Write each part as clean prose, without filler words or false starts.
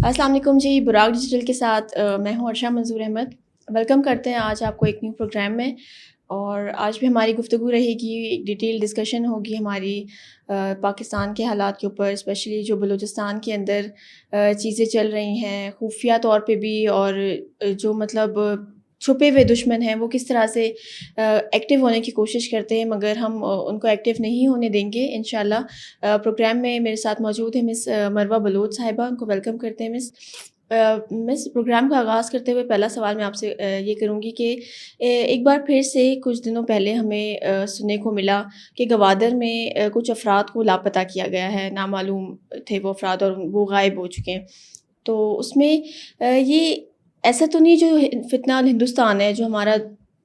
السلام علیکم جی، براق ڈیجیٹل کے ساتھ میں ہوں عرشا منظور احمد. ویلکم کرتے ہیں آج آپ کو ایک نیو پروگرام میں. اور آج بھی ہماری گفتگو رہے گی، ڈیٹیل ڈسکشن ہوگی ہماری پاکستان کے حالات کے اوپر، اسپیشلی جو بلوچستان کے اندر چیزیں چل رہی ہیں خفیہ طور پہ بھی، اور جو مطلب چھپے ہوئے دشمن ہیں وہ کس طرح سے ایکٹیو ہونے کی کوشش کرتے ہیں، مگر ہم ان کو ایکٹیو نہیں ہونے دیں گے انشاءاللہ. پروگرام میں میرے ساتھ موجود ہیں مس مروہ بلوچ صاحبہ، ان کو ویلکم کرتے ہیں. مس پروگرام کا آغاز کرتے ہوئے پہلا سوال میں آپ سے یہ کروں گی کہ ایک بار پھر سے کچھ دنوں پہلے ہمیں سننے کو ملا کہ گوادر میں کچھ افراد کو لاپتہ کیا گیا ہے، نامعلوم تھے وہ افراد اور وہ غائب ہو چکے ہیں. تو اس میں یہ ایسا تو نہیں جو فتنہ الہندوستان ہے، جو ہمارا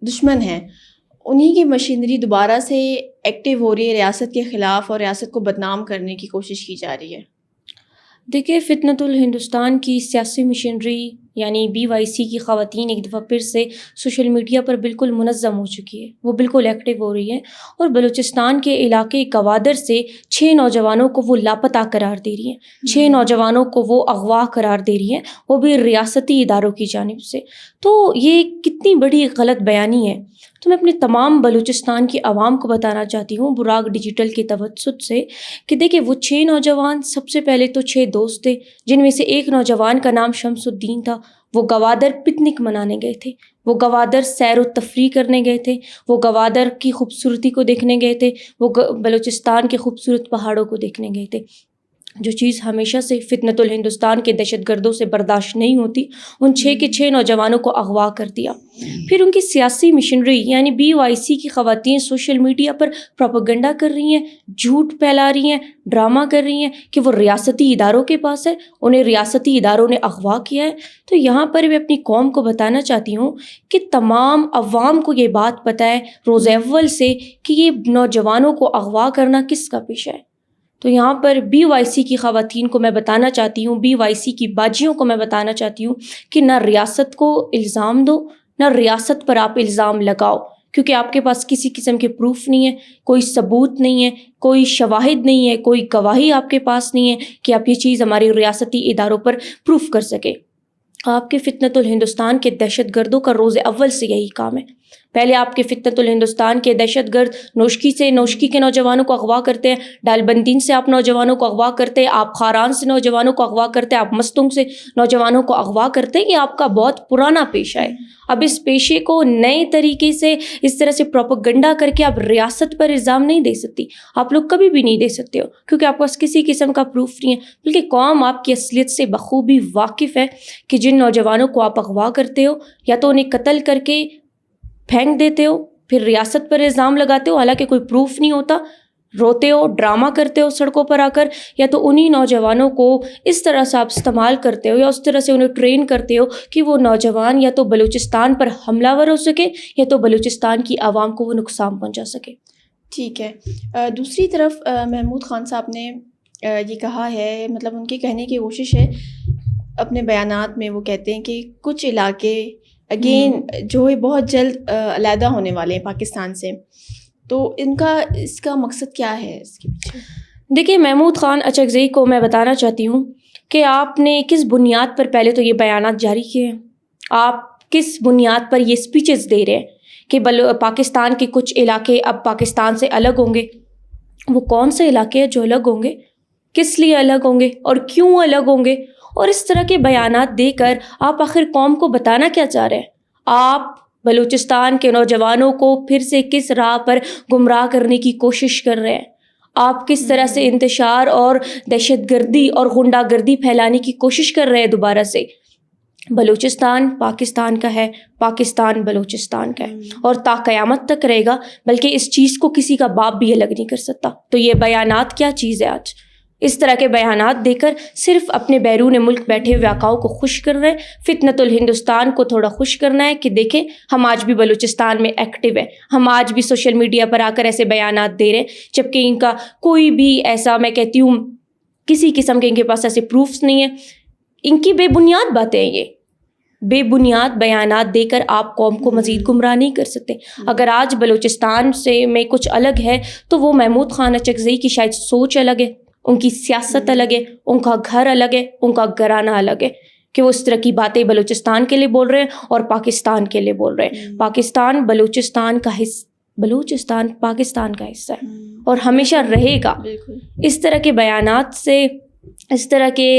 دشمن ہے، انہی کی مشینری دوبارہ سے ایکٹیو ہو رہی ہے ریاست کے خلاف اور ریاست کو بدنام کرنے کی کوشش کی جا رہی ہے؟ دیکھیے، فتنۃ الہندوستان کی سیاسی مشینری یعنی BYC کی خواتین ایک دفعہ پھر سے سوشل میڈیا پر بالکل منظم ہو چکی ہے، وہ بالکل ایکٹیو ہو رہی ہے، اور بلوچستان کے علاقے گوادر سے 6 نوجوانوں کو وہ لاپتہ قرار دے رہی ہیں، 6 نوجوانوں کو وہ اغوا قرار دے رہی ہیں، وہ بھی ریاستی اداروں کی جانب سے. تو یہ کتنی بڑی غلط بیانی ہے. تو میں اپنے تمام بلوچستان کی عوام کو بتانا چاہتی ہوں براق ڈیجیٹل کے توسط سے کہ دیکھیں، وہ 6 نوجوان سب سے پہلے تو 6 دوست تھے، جن میں سے ایک نوجوان کا نام شمس الدین تھا. وہ گوادر پکنک منانے گئے تھے، وہ گوادر سیر و تفریح کرنے گئے تھے، وہ گوادر کی خوبصورتی کو دیکھنے گئے تھے، وہ بلوچستان کے خوبصورت پہاڑوں کو دیکھنے گئے تھے. جو چیز ہمیشہ سے فتنۃ الہندوستان کے دہشت گردوں سے برداشت نہیں ہوتی، ان 6 کے 6 نوجوانوں کو اغوا کر دیا. پھر ان کی سیاسی مشینری یعنی BYC کی خواتین سوشل میڈیا پر پروپیگنڈا کر رہی ہیں، جھوٹ پھیلا رہی ہیں، ڈرامہ کر رہی ہیں کہ وہ ریاستی اداروں کے پاس ہے، انہیں ریاستی اداروں نے اغوا کیا ہے. تو یہاں پر میں اپنی قوم کو بتانا چاہتی ہوں کہ تمام عوام کو یہ بات پتہ ہے روز اول سے کہ یہ نوجوانوں کو اغوا کرنا کس کا پیشہ ہے. تو یہاں پر BYC کی خواتین کو میں بتانا چاہتی ہوں، BYC کی باجیوں کو میں بتانا چاہتی ہوں کہ نہ ریاست کو الزام دو، نہ ریاست پر آپ الزام لگاؤ، کیونکہ آپ کے پاس کسی قسم کے پروف نہیں ہے، کوئی ثبوت نہیں ہے، کوئی شواہد نہیں ہے، کوئی گواہی آپ کے پاس نہیں ہے کہ آپ یہ چیز ہماری ریاستی اداروں پر پروف کر سکے. آپ کے فتنۃ الہندوستان کے دہشت گردوں کا روز اول سے یہی کام ہے. پہلے آپ کے فتنۃ الہندوستان کے دہشت گرد نوشکی کے نوجوانوں کو اغوا کرتے ہیں، ڈال بندین سے آپ نوجوانوں کو اغوا کرتے ہیں، آپ خاران سے نوجوانوں کو اغوا کرتے ہیں، آپ مستنگ سے نوجوانوں کو اغوا کرتے ہیں. یہ آپ کا بہت پرانا پیشہ ہے. اب اس پیشے کو نئے طریقے سے اس طرح سے پروپیگنڈا کر کے آپ ریاست پر الزام نہیں دے سکتی، آپ لوگ کبھی بھی نہیں دے سکتے ہو، کیونکہ آپ کے پاس کسی قسم کا پروف نہیں ہے. بلکہ قوم آپ کی اصلیت سے بخوبی واقف ہے کہ جن نوجوانوں کو آپ اغوا کرتے ہو یا تو انہیں قتل کر کے پھینک دیتے ہو، پھر ریاست پر الزام لگاتے ہو حالانکہ کوئی پروف نہیں ہوتا، روتے ہو، ڈرامہ کرتے ہو سڑکوں پر آ کر، یا تو انہی نوجوانوں کو اس طرح سے آپ استعمال کرتے ہو یا اس طرح سے انہیں ٹرین کرتے ہو کہ وہ نوجوان یا تو بلوچستان پر حملہ ور ہو سکے یا تو بلوچستان کی عوام کو وہ نقصان پہنچا سکے. ٹھیک ہے. دوسری طرف محمود خان صاحب نے یہ کہا ہے، مطلب ان کے کہنے کی کوشش ہے اپنے بیانات میں، وہ کہتے ہیں کہ کچھ علاقے اگین جو ہے بہت جلد علیحدہ ہونے والے ہیں پاکستان سے. تو اس کا مقصد کیا ہے اس کے پیچھے؟ دیکھیے، محمود خان اچکزئی کو میں بتانا چاہتی ہوں کہ آپ نے کس بنیاد پر پہلے تو یہ بیانات جاری کیے ہیں، آپ کس بنیاد پر یہ اسپیچز دے رہے ہیں کہ پاکستان کے کچھ علاقے اب پاکستان سے الگ ہوں گے. وہ کون سے علاقے ہیں جو الگ ہوں گے، کس لیے الگ ہوں گے اور کیوں الگ ہوں گے؟ اور اس طرح کے بیانات دے کر آپ آخر قوم کو بتانا کیا چاہ رہے ہیں؟ آپ بلوچستان کے نوجوانوں کو پھر سے کس راہ پر گمراہ کرنے کی کوشش کر رہے ہیں؟ آپ کس طرح سے انتشار اور دہشت گردی اور غنڈہ گردی پھیلانے کی کوشش کر رہے ہیں دوبارہ سے؟ بلوچستان پاکستان کا ہے، پاکستان بلوچستان کا ہے اور تا قیامت تک رہے گا، بلکہ اس چیز کو کسی کا باپ بھی الگ نہیں کر سکتا. تو یہ بیانات کیا چیز ہے؟ آج اس طرح کے بیانات دے کر صرف اپنے بیرون ملک بیٹھے ہوئے آقاؤں کو خوش کر رہے ہیں، فتنۃ الہندوستان کو تھوڑا خوش کرنا ہے کہ دیکھیں ہم آج بھی بلوچستان میں ایکٹیو ہیں، ہم آج بھی سوشل میڈیا پر آ کر ایسے بیانات دے رہے ہیں، جبکہ ان کا کوئی بھی ایسا، میں کہتی ہوں کسی قسم کے ان کے پاس ایسے پروفس نہیں ہیں. ان کی بے بنیاد باتیں ہیں، یہ بے بنیاد بیانات دے کر آپ قوم کو مزید گمراہ نہیں کر سکتے. اگر آج بلوچستان سے میں کچھ الگ ہے تو وہ محمود خان اچکزئی کی شاید سوچ الگ ہے، ان کی سیاست الگ ہے, ان کا گھر الگ ہے, ان کا گھرانہ الگ ہے, کہ وہ اس طرح کی باتیں بلوچستان کے لیے بول رہے ہیں اور پاکستان کے لیے بول رہے ہیں. پاکستان بلوچستان کا بلوچستان پاکستان کا حصہ ہے اور ہمیشہ رہے گا. اس طرح کے بیانات سے, اس طرح کے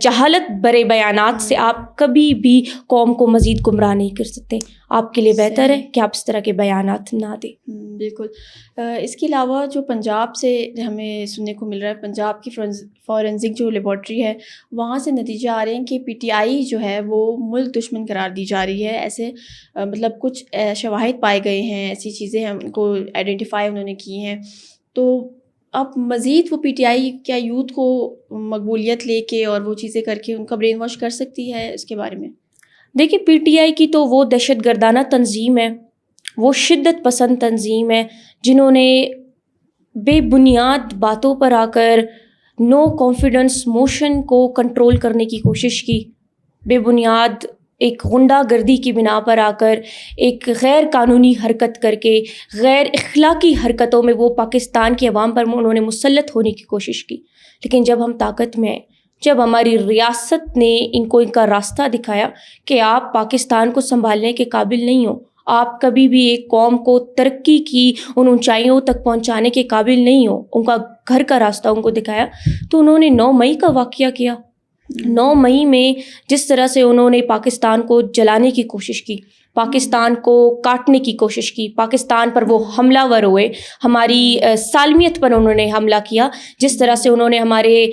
جہالت برے بیانات سے آپ کبھی بھی قوم کو مزید گمراہ نہیں کر سکتے. آپ کے لیے بہتر ہے کہ آپ اس طرح کے بیانات نہ دیں. بالکل. اس کے علاوہ جو پنجاب سے ہمیں سننے کو مل رہا ہے, پنجاب کی فورینزک جو لیبارٹری ہے وہاں سے نتیجے آ رہے ہیں کہ پی ٹی آئی جو ہے وہ ملک دشمن قرار دی جا رہی ہے. ایسے مطلب کچھ شواہد پائے گئے ہیں, ایسی چیزیں ہم کو آئیڈینٹیفائی انہوں نے کی ہیں. تو اب مزید وہ پی ٹی آئی کیا یوتھ کو مقبولیت لے کے اور وہ چیزیں کر کے ان کا برین واش کر سکتی ہے؟ اس کے بارے میں دیکھیے, پی ٹی آئی کی تو وہ دہشت گردانہ تنظیم ہے, وہ شدت پسند تنظیم ہے جنہوں نے بے بنیاد باتوں پر آ کر نو کانفیڈنس موشن کو کنٹرول کرنے کی کوشش کی. بے بنیاد ایک غنڈہ گردی کی بنا پر آ کر ایک غیر قانونی حرکت کر کے غیر اخلاقی حرکتوں میں وہ پاکستان کی عوام پر انہوں نے مسلط ہونے کی کوشش کی. لیکن جب ہم طاقت میں آئے, جب ہماری ریاست نے ان کو ان کا راستہ دکھایا کہ آپ پاکستان کو سنبھالنے کے قابل نہیں ہو, آپ کبھی بھی ایک قوم کو ترقی کی ان اونچائیوں تک پہنچانے کے قابل نہیں ہو, ان کا گھر کا راستہ ان کو دکھایا, تو انہوں نے 9 مئی کا واقعہ کیا. 9 مئی میں جس طرح سے انہوں نے پاکستان کو جلانے کی کوشش کی, پاکستان کو کاٹنے کی کوشش کی, پاکستان پر وہ حملہ ور ہوئے, ہماری سالمیت پر انہوں نے حملہ کیا, جس طرح سے انہوں نے ہمارے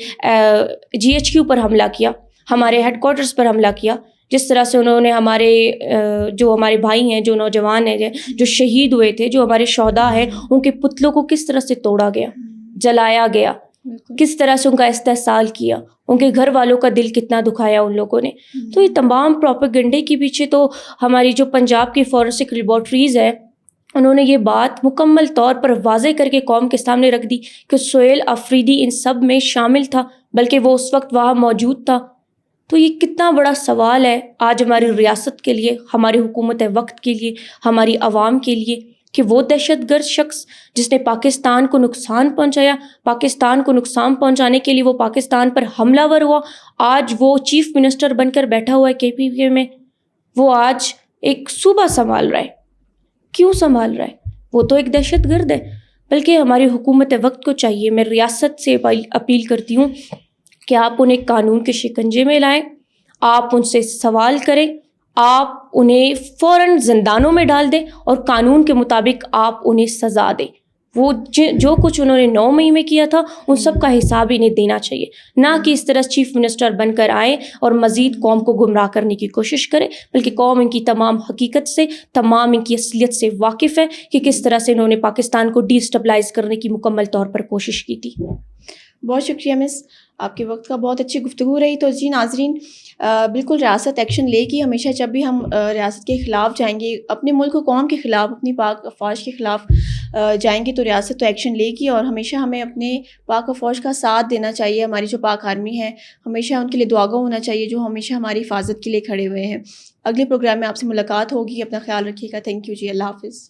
جی ایچ کیو پر حملہ کیا, ہمارے ہیڈ کوارٹرز پر حملہ کیا, جس طرح سے انہوں نے ہمارے جو ہمارے بھائی ہیں, جو نوجوان ہیں, جو شہید ہوئے تھے, جو ہمارے شہداء ہیں, ان کے پتلوں کو کس طرح سے توڑا گیا, جلایا گیا, کس طرح سے ان کا استحصال کیا, ان کے گھر والوں کا دل کتنا دکھایا ان لوگوں نے. تو یہ تمام پروپیگنڈے کے پیچھے تو ہماری جو پنجاب کی فورینسک لیبارٹریز ہے انہوں نے یہ بات مکمل طور پر واضح کر کے قوم کے سامنے رکھ دی کہ سہیل آفریدی ان سب میں شامل تھا, بلکہ وہ اس وقت وہاں موجود تھا. تو یہ کتنا بڑا سوال ہے آج ہماری ریاست کے لیے, ہماری حکومت وقت کے لیے, ہماری عوام کے لیے, کہ وہ دہشت گرد شخص جس نے پاکستان کو نقصان پہنچایا, پاکستان کو نقصان پہنچانے کے لیے وہ پاکستان پر حملہ ور ہوا, آج وہ چیف منسٹر بن کر بیٹھا ہوا ہے کے پی کے میں, وہ آج ایک صوبہ سنبھال رہا ہے. کیوں سنبھال رہا ہے؟ وہ تو ایک دہشت گرد ہے. بلکہ ہماری حکومت وقت کو چاہیے, میں ریاست سے اپیل کرتی ہوں کہ آپ انہیں قانون کے شکنجے میں لائیں, آپ ان سے سوال کریں, آپ انہیں فوراً زندانوں میں ڈال دیں اور قانون کے مطابق آپ انہیں سزا دیں. وہ جو کچھ انہوں نے 9 مئی میں کیا تھا ان سب کا حساب انہیں دینا چاہیے, نہ کہ اس طرح چیف منسٹر بن کر آئیں اور مزید قوم کو گمراہ کرنے کی کوشش کریں, بلکہ قوم ان کی تمام حقیقت سے, تمام ان کی اصلیت سے واقف ہے کہ کس طرح سے انہوں نے پاکستان کو ڈی اسٹیبلائز کرنے کی مکمل طور پر کوشش کی تھی. بہت شکریہ مس, آپ کے وقت کا بہت اچھی گفتگو رہی. تو جی ناظرین, بالکل ریاست ایکشن لے گی. ہمیشہ جب بھی ہم ریاست کے خلاف جائیں گے, اپنے ملک و قوم کے خلاف, اپنی پاک افواج کے خلاف جائیں گے, تو ریاست تو ایکشن لے گی. اور ہمیشہ ہمیں اپنے پاک افواج کا ساتھ دینا چاہیے. ہماری جو پاک آرمی ہے ہمیشہ ان کے لیے دعاگو ہونا چاہیے, جو ہمیشہ ہماری حفاظت کے لیے کھڑے ہوئے ہیں. اگلے پروگرام میں آپ سے ملاقات ہوگی. اپنا خیال رکھیے گا. تھینک یو جی, اللہ حافظ.